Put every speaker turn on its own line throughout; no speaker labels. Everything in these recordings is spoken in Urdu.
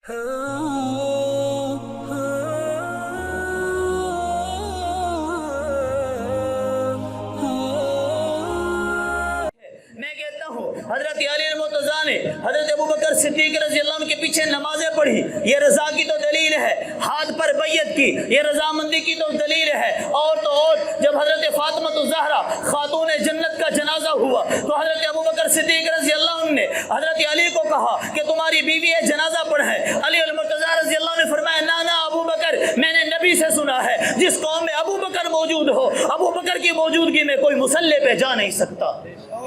حضرت علی المرتضیٰ نے حضرت ابوبکر صدیق رضی اللہ عنہ کے پیچھے نمازیں پڑھی، یہ رضا کی تو دلیل ہے۔ ہاتھ پر بیعت کی، یہ رضامندی کی تو دلیل ہے۔ اور تو اور جب حضرت فاطمہ الزہرا خاتون جنت کا جنازہ ہوا تو حضرت ابوبکر صدیق رضی اللہ عنہ نے حضرت علی کو کہا کہ تمہاری بیوی ہے، جنازہ پڑھیں۔ علی المرتضیٰ رضی اللہ عنہ نے فرمایا نا ابوبکر، میں نے نبی سے سنا ہے جس قوم میں ابوبکر موجود ہو، ابوبکر کی موجودگی میں کوئی مصلی پہ جا نہیں سکتا۔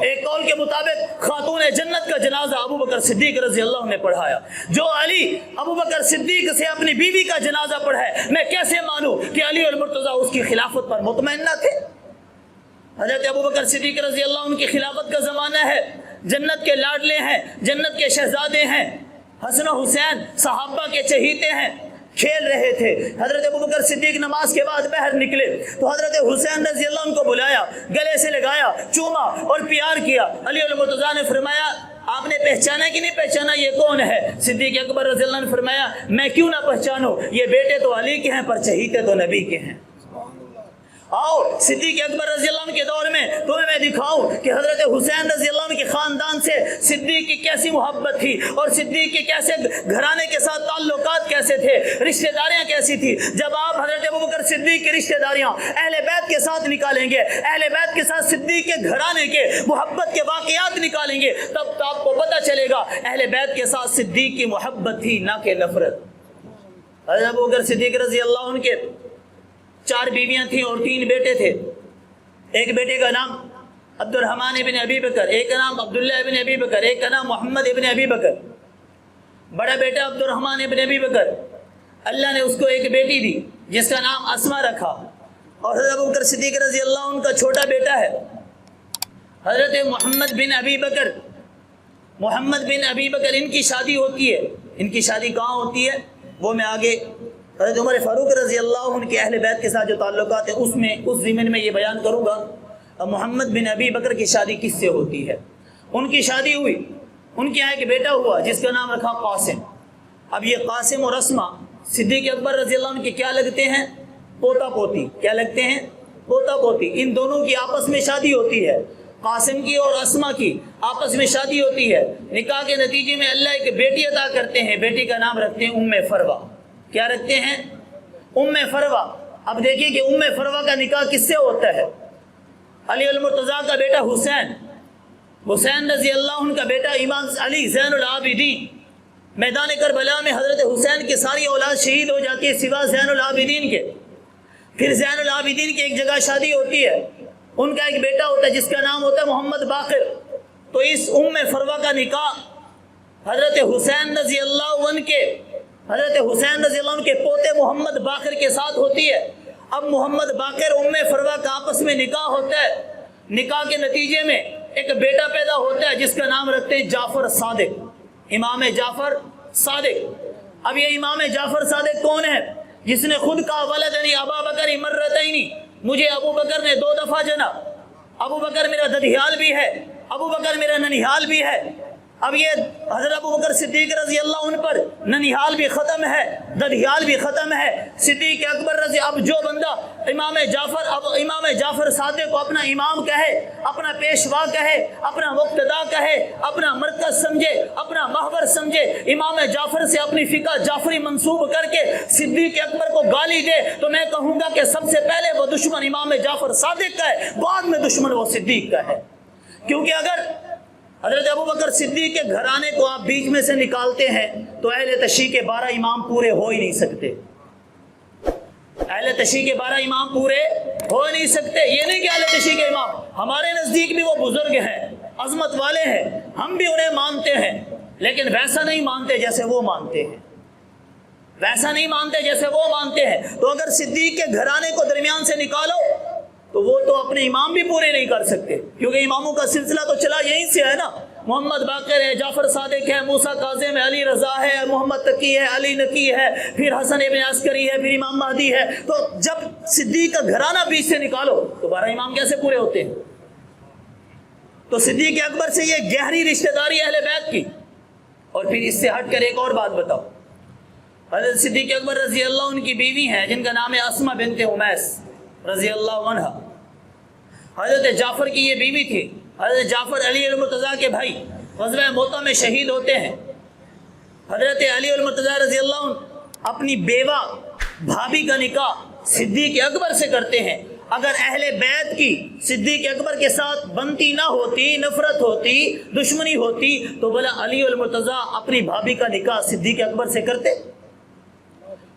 ایک قول کے مطابق خاتون جنت کا جنازہ ابوبکر صدیق رضی اللہ عنہ نے پڑھایا۔ جو علی ابوبکر صدیق سے اپنی بیوی کا جنازہ پڑھائے، میں کیسے مانوں کہ علی المرتضیٰ اس کی خلافت پر مطمئن نہ تھے؟ حضرت ابوبکر صدیق رضی اللہ عنہ کی خلافت کا زمانہ ہے، جنت کے لاڈلے ہیں، جنت کے شہزادے ہیں، حسن و حسین صحابہ کے چہیتے ہیں، کھیل رہے تھے۔ حضرت ابوبکر صدیق نماز کے بعد باہر نکلے تو حضرت حسین رضی اللہ عنہ کو بلایا، گلے سے لگایا، چوما اور پیار کیا۔ علی المرتضیٰ نے فرمایا آپ نے پہچانا کہ نہیں پہچانا، یہ کون ہے؟ صدیق اکبر رضی اللہ عنہ نے فرمایا میں کیوں نہ پہچانوں، یہ بیٹے تو علی کے ہیں پر چہیتے تو نبی کے ہیں۔ آؤ صدیق اکبر رضی اللہ عنہ کے دور میں تمہیں میں دکھاؤں کہ حضرت حسین رضی اللہ عنہ کے خاندان سے صدیق کی کیسی محبت تھی اور صدیق کے کیسے گھرانے کے ساتھ تعلقات کیسے تھے، رشتہ داریاں کیسی تھی۔ جب آپ حضرت ابوبکر صدیق کی رشتہ داریاں اہل بیت کے ساتھ نکالیں گے، اہل بیت کے ساتھ صدیق کے گھرانے کے محبت کے واقعات نکالیں گے، تب تو آپ کو پتہ چلے گا اہل بیت کے ساتھ صدیق کی محبت تھی نہ کہ نفرت۔ حضرت ابوبکر صدیق رضی اللہ عنہ کے 4 بیویاں تھیں اور 3 بیٹے تھے۔ ایک بیٹے کا نام عبد الرحمن ابن ابی بکر، ایک کا نام عبداللہ ابن ابی بکر، ایک کا نام محمد ابن ابی بکر۔ بڑا بیٹا عبد الرحمن ابن ابی بکر، اللہ نے اس کو ایک بیٹی دی جس کا نام اسما رکھا۔ اور حضرت ابوبکر صدیق رضی اللہ عنہ کا چھوٹا بیٹا ہے حضرت محمد بن ابی بکر۔ محمد بن ابی بکر ان کی شادی ہوتی ہے، ان کی شادی کہاں ہوتی ہے وہ میں آگے حضرت عمر فاروق رضی اللہ عنہ کے اہل بیت کے ساتھ جو تعلقات ہیں اس ضمن میں یہ بیان کروں گا۔ محمد بن ابی بکر کی شادی کس سے ہوتی ہے؟ ان کی شادی ہوئی، ان کے یہاں ایک بیٹا ہوا جس کا نام رکھا قاسم۔ اب یہ قاسم اور اسما صدیق اکبر رضی اللہ عنہ کے کیا لگتے ہیں؟ پوتا پوتی۔ کیا لگتے ہیں؟ پوتا پوتی۔ ان دونوں کی آپس میں شادی ہوتی ہے، قاسم کی اور اسما کی آپس میں شادی ہوتی ہے۔ نکاح کے نتیجے میں اللہ ایک بیٹی عطا کرتے ہیں، بیٹی کا نام رکھتے ہیں ام فروہ۔ کیا رکھتے ہیں؟ ام فروہ۔ اب دیکھیے کہ ام فروہ کا نکاح کس سے ہوتا ہے؟ علی المرتضیٰ کا بیٹا حسین، حسین رضی اللہ عنہ کا بیٹا امام علی زین العابدین۔ میدان کربلا میں حضرت حسین کی ساری اولاد شہید ہو جاتی ہے سوا زین العابدین کے۔ پھر زین العابدین کی ایک جگہ شادی ہوتی ہے، ان کا ایک بیٹا ہوتا ہے جس کا نام ہوتا ہے محمد باقر۔ تو اس ام فروہ کا نکاح حضرت حسین رضی اللہ عنہ کے پوتے محمد باقر کے ساتھ ہوتی ہے۔ اب محمد باقر ام فروہ کا آپس میں نکاح ہوتا ہے، نکاح کے نتیجے میں ایک بیٹا پیدا ہوتا ہے جس کا نام رکھتے ہیں جعفر صادق، امام جعفر صادق۔ اب یہ امام جعفر صادق کون ہے؟ جس نے خود کہا ولدنی ابا بکر مرتین، مجھے ابو بکر نے 2 دفعہ جنا۔ ابو بکر میرا ددھیال بھی ہے، ابو بکر میرا ننیحال بھی ہے۔ اب یہ حضرت ابوبکر صدیق رضی اللہ عنہ پر ننیحال بھی ختم ہے، ددھیال بھی ختم ہے۔ صدیق اکبر رضی اب جو بندہ امام جعفر صادق کو اپنا امام کہے، اپنا پیشوا کہے، اپنا مقتدا کہے، اپنا مرکز سمجھے، اپنا محور سمجھے، امام جعفر سے اپنی فقہ جعفری منسوب کر کے صدیق اکبر کو گالی دے تو میں کہوں گا کہ سب سے پہلے وہ دشمن امام جعفر صادق کا ہے، بعد میں دشمن وہ صدیق کا ہے۔ کیونکہ اگر حضرت ابوبکر صدیق کے گھرانے کو آپ بیچ میں سے نکالتے ہیں تو اہل تشیع کے 12 امام پورے ہو ہی نہیں سکتے۔ اہل تشیع کے 12 امام پورے ہو نہیں سکتے۔ یہ نہیں کہ اہل تشیع کے امام، ہمارے نزدیک بھی وہ بزرگ ہیں، عظمت والے ہیں، ہم بھی انہیں مانتے ہیں، لیکن ویسا نہیں مانتے جیسے وہ مانتے ہیں، ویسا نہیں مانتے جیسے وہ مانتے ہیں۔ تو اگر صدیق کے گھرانے کو درمیان سے نکالو تو وہ تو اپنے امام بھی پورے نہیں کر سکتے، کیونکہ اماموں کا سلسلہ تو چلا یہیں سے ہے نا۔ محمد باقر ہے، جعفر صادق ہے، موسیٰ کاظم ہے، علی رضا ہے، محمد تقی ہے، علی نقی ہے، پھر حسن ابن عسکری ہے، پھر امام مہدی ہے۔ تو جب صدیق کا گھرانہ بیچ سے نکالو تو 12 امام کیسے پورے ہوتے ہیں؟ تو صدیق اکبر سے یہ گہری رشتہ داری اہل بیت کی۔ اور پھر اس سے ہٹ کر ایک اور بات بتاؤ، حضرت صدیق اکبر رضی اللہ عنہ کی بیوی ہیں جن کا نام ہے اسما بنت امیس رضی اللہ عنہ. حضرت جعفر کی یہ بیوی تھی. حضرت جعفر علی المرتضیٰ کے بھائی غزوہ موطا میں شہید ہوتے ہیں. حضرت علی المرتضیٰ رضی اللہ عنہ اپنی بیوہ بھابھی کا نکاح صدیق اکبر سے کرتے ہیں. اگر اہل بیت کی صدیق اکبر کے ساتھ بنتی نہ ہوتی، نفرت ہوتی، دشمنی ہوتی، تو بلا علی المرتضیٰ اپنی بھابھی کا نکاح صدیق اکبر سے کرتے؟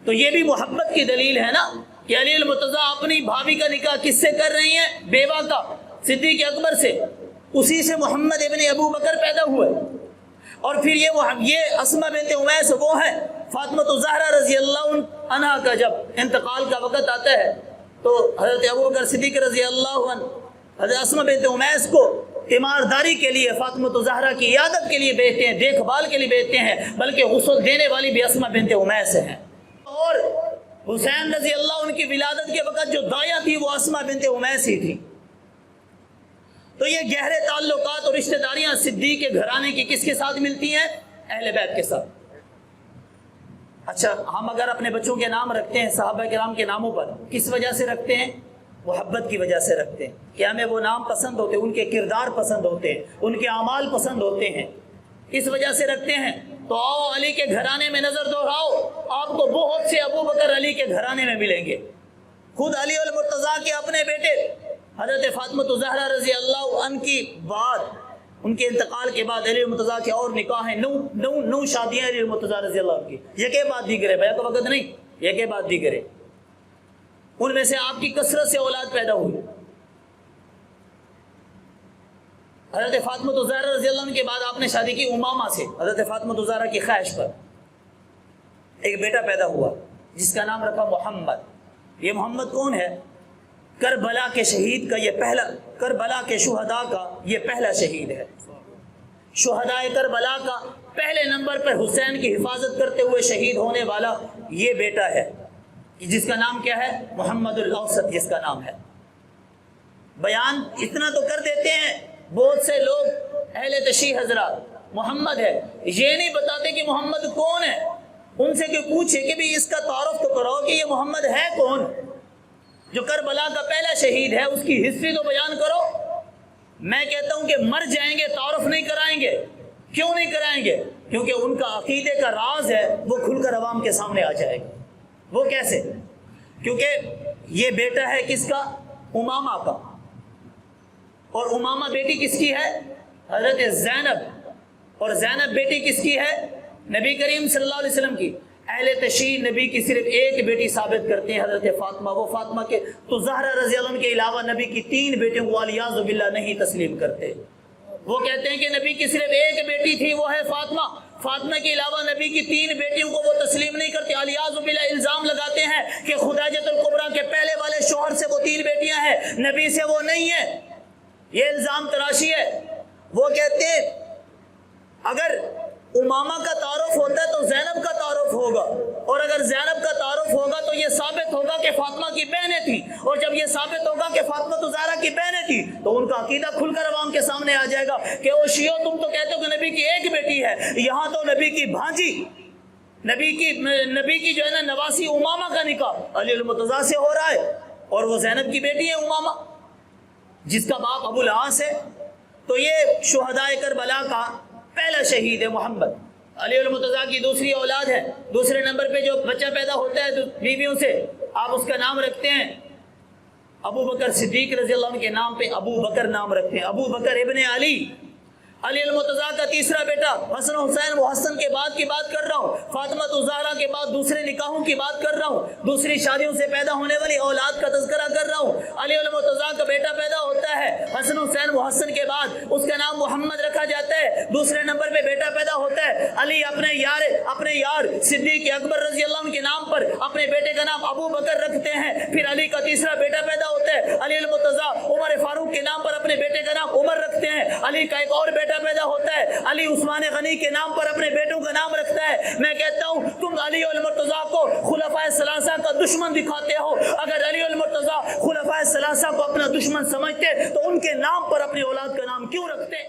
تو یہ بھی محبت کی دلیل ہے نا کہ علی المرتضیٰ اپنی بھابھی کا نکاح کس سے کر رہی ہیں؟ بیوہ کا، صدیق اکبر سے. اسی سے محمد ابن ابو بکر پیدا ہوئے. اور پھر یہ اسما بنت امیس وہ ہے فاطمہ الزہرا رضی اللہ عنہ کا جب انتقال کا وقت آتا ہے تو حضرت ابو بکر صدیق رضی اللہ عنہ حضرت اسما بنت امیس کو تیمارداری کے لیے فاطمہ الزہرا کی عیادت کے لیے بھیجتے ہیں، دیکھ بھال کے لیے بھیجتے ہیں، بلکہ غسل دینے والی بھی اسما بنت امیس ہیں. اور حسین رضی اللہ عنہ کی ولادت کے وقت جو دایا تھی وہ اسما بنت امیس ہی تھی. تو یہ گہرے تعلقات اور رشتہ داریاں صدیق کے گھرانے کی کس کے ساتھ ملتی ہیں؟ اہل بیت کے ساتھ. اچھا، ہم اگر اپنے بچوں کے نام رکھتے ہیں صحابہ کرام کے ناموں پر، کس وجہ سے رکھتے ہیں؟ محبت کی وجہ سے رکھتے ہیں کہ ہمیں وہ نام پسند ہوتے ہیں، ان کے کردار پسند ہوتے ہیں، ان کے اعمال پسند ہوتے ہیں، اس وجہ سے رکھتے ہیں. تو آؤ علی کے گھرانے میں نظر دوہراؤ، آپ کو بہت سے ابو بکر علی کے گھرانے میں ملیں گے. خود علی المرتضیٰ کے اپنے بیٹے حضرت فاطمہ الزہرا رضی اللہ عنہ کی بعد، ان کے انتقال کے بعد علی المرتضیٰ کے اور نکاح ہیں، نو شادیاں علی المرتضیٰ رضی اللہ عنہ کی، یکے بعد دیگرے، بیعت کا وقت نہیں، یکے بعد دیگرے. ان میں سے آپ کی کثرت سے اولاد پیدا ہوئی. حضرت فاطمہ الزہرا رضی اللہ عنہ کے بعد آپ نے شادی کی امامہ سے. حضرت فاطمہ الزہرا کی خواہش پر ایک بیٹا پیدا ہوا جس کا نام رکھا محمد. یہ محمد کون ہے؟ کربلا کے شہید کا یہ پہلا، کربلا کے شہداء کا یہ پہلا شہید ہے. شہداء کربلا کا پہلے نمبر پر حسین کی حفاظت کرتے ہوئے شہید ہونے والا یہ بیٹا ہے جس کا نام کیا ہے؟ محمد الاوسط جس کا نام ہے. بیان اتنا تو کر دیتے ہیں بہت سے لوگ اہل تشیع حضرات، محمد ہے، یہ نہیں بتاتے کہ محمد کون ہے. ان سے کہ پوچھے کہ بھی اس کا تعارف تو کرو کہ یہ محمد ہے کون جو کربلا کا پہلا شہید ہے، اس کی ہسٹری تو بیان کرو. میں کہتا ہوں کہ مر جائیں گے تعارف نہیں کرائیں گے. کیوں نہیں کرائیں گے؟ کیونکہ ان کا عقیدے کا راز ہے وہ کھل کر عوام کے سامنے آ جائے گا. وہ کیسے؟ کیونکہ یہ بیٹا ہے کس کا؟ امامہ کا. اور امامہ بیٹی کس کی ہے؟ حضرت زینب. اور زینب بیٹی کس کی ہے؟ نبی کریم صلی اللہ علیہ وسلم کی. اہل تشیع نبی کی صرف ایک بیٹی ثابت کرتے ہیں، حضرت فاطمہ. وہ فاطمہ کے تو زہرا رضی اللہ عنہ کے علاوہ نبی کی 3 بیٹیوں کو علیاذ باللہ نہیں تسلیم کرتے. وہ کہتے ہیں کہ نبی کی صرف ایک بیٹی تھی، وہ ہے فاطمہ. فاطمہ کے علاوہ نبی کی 3 بیٹیوں کو وہ تسلیم نہیں کرتے. علیاذ باللہ الزام لگاتے ہیں کہ خدیجہ الکبریٰ کے پہلے والے شوہر سے وہ 3 بیٹیاں ہیں، نبی سے وہ نہیں ہے. یہ الزام تراشی ہے. وہ کہتے ہیں اگر امامہ کا تعارف ہوتا ہے تو زینب کا تعارف ہوگا، اور اگر زینب کا تعارف ہوگا تو یہ ثابت ہوگا کہ فاطمہ کی بہنیں تھیں، اور جب یہ ثابت ہوگا کہ فاطمہ الزہرا کی بہنیں تھیں تو ان کا عقیدہ کھل کر عوام کے سامنے آ جائے گا کہ او شیعو تم تو کہتے ہو کہ نبی کی ایک بیٹی ہے، یہاں تو نبی کی بھانجی، نبی کی جو ہے نا نواسی امامہ کا نکاح علی المرتضیٰ سے ہو رہا ہے، اور وہ زینب کی بیٹی ہے امامہ جس کا باپ ابو العاص ہے. تو یہ شہداء کربلا کا پہلا شہید ہے محمد. علی المرتضیٰ کی دوسری اولاد ہے. دوسرے نمبر پہ جو بچہ پیدا ہوتا ہے بیویوں سے، آپ اس کا نام رکھتے ہیں ابو بکر صدیق رضی اللہ عنہ کے نام پہ ابو بکر نام رکھتے ہیں، ابو بکر ابن علی. علی المرتضیٰ کا تیسرا بیٹا حسن حسین محسن کے بعد کی بات کر رہا ہوں، فاطمہ الزہرا کے بعد دوسرے نکاحوں کی بات کر رہا ہوں، دوسری شادیوں سے پیدا ہونے والی اولاد کا تذکرہ کر رہا ہوں. علی المرتضیٰ کا بیٹا پیدا ہوتا ہے حسن حسین محسن کے بعد، اس کا نام محمد رکھا جاتا ہے. دوسرے نمبر پہ بیٹا پیدا ہوتا ہے علی اپنے یار صدیق اکبر رضی اللہ عنہ کے نام پر اپنے بیٹے کا نام ابو بکر رکھتے ہیں. پھر علی کا تیسرا بیٹا پیدا ہوتا ہے علی المرتضیٰ عمر فاروق کے نام پر اپنے بیٹے کا نام عمر رکھتے ہیں. علی کا ایک اور بیٹا پیدا ہوتا ہے علی عثمان غنی کے نام پر اپنے بیٹوں کا نام رکھتا ہے. میں کہتا ہوں تم علی المرتضیٰ کو خلفائے ثلاثہ کا دشمن دکھاتے ہو. اگر علی المرتضیٰ خلفائے ثلاثہ کو اپنا دشمن سمجھتے تو ان کے نام پر اپنی اولاد کا نام کیوں رکھتے؟